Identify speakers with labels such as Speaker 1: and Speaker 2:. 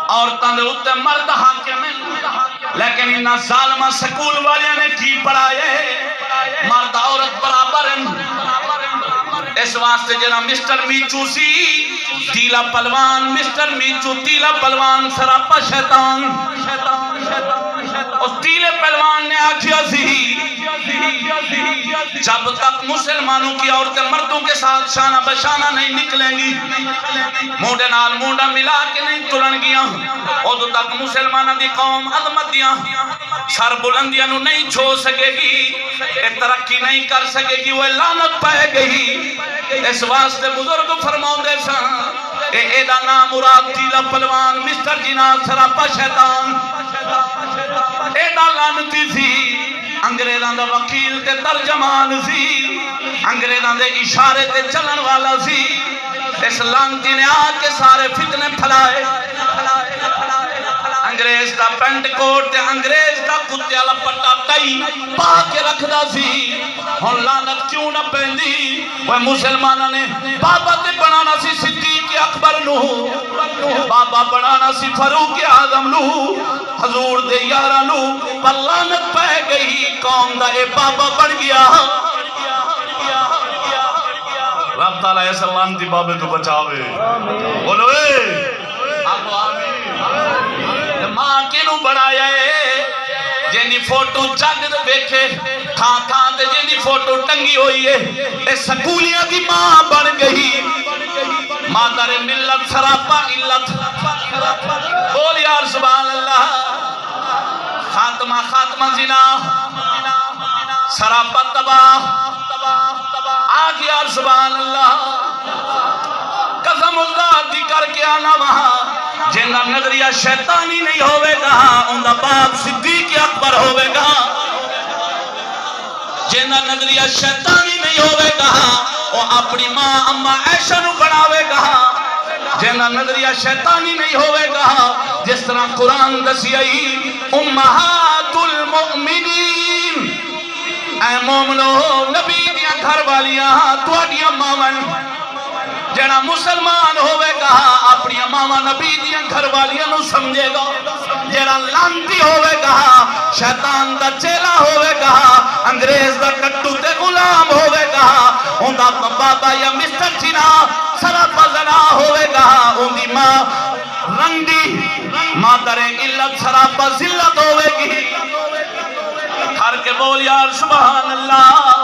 Speaker 1: عورتاں دے اوتے مرد حاکم ہیں، لیکن انہاں ظالمہ سکول والیاں نے کی پڑھائے مرد عورت برابر ہیں۔ اس واسطے جنا مسٹر میچو سی تیلا پلوان، مسٹر میچو تیلا پلوان سراپا شیطان، اس تیلے پلوان نے آکھیا سی جب تک مسلمانوں کی عورتیں مردوں کے ساتھ شانہ بشانہ نہیں نکلیں گی، موڈے نال موڈا ملا کے نہیں تلن گیا، ادھو تک مسلمانہ دی قوم عظمتیاں سر بلندیاں نو نہیں چھو سکے گی، ترقی نہیں کر سکے گی، وہ لعنت پائے گئی۔ اس واسطے بزرگ فرماؤں دے سان ایدہ نام مراد تیلا پلوان مسٹر جناب سراپا شیطان، ایدہ لعنتی سی، انگریزان دا وکیل تے ترجمان سی، انگریزان دے اشارے تے چلن والا سی۔ اس لعنتی نے آکے سارے فتنے پھلائے، انگریز دا پینٹ کوٹ تے انگریز دا کتے والا پٹا ٹائی پا کے رکھ دا سی، ہن لعنت کیوں نہ پہندی؟ وہ مسلمانہ نے بابا تے بنانا سی صدیق اکبر نو، بابا بنانا سی فاروق اعظم نو، حضور دے یارہ نو، پر لعنت پہ گئی قوم دا اے بابا بن گیا۔ رب تعالیٰ ایسا لعنتی بابے تو بچاوے، بولو اے آپ آمین۔ ماں کے نو بنایا ہے جنی فوٹو جگ دیکھے تھان تھان تے جنی فوٹو ٹنگی ہوئی ہے، اے سکولیاں دی ماں بن گئی، مادر ملت سراپا علت، بول یار سبحان اللہ، خاتمہ زنا سراپا تباہ، آگ یار سبحان اللہ، قسم اللہ دی کر کے آنا وہاں جنہ نظریہ شیطانی نہیں ہوئے گا اندہ باپ صدیق اکبر ہوئے گا، جنہ نظریہ شیطانی نہیں ہوئے گا وہ اپنی ماں اماں عائشہ نو بڑھاوے گا، جنہ نظریہ شیطانی نہیں ہوئے گا جس طرح قرآن دسی آئی امہات المؤمنین، اے مومنو نبی دیا گھر والیاں توڑیاں ماون، جنہ مسلمان ہوئے گا اپنی ماما نبی دیا گھر والیاں نو سمجھے گا، جنہ لانتی ہوئے گا شیطان دا چیلا ہوئے گا، انگریز دا کٹو تے غلام ہوئے گا، اندہ بابا یا مسٹر جنا سراپا زنا ہوئے گا، اندی ماں رنگی مادر علت سراپا ذلت ہوئے گی۔ ہر کے بول یار سبحان اللہ۔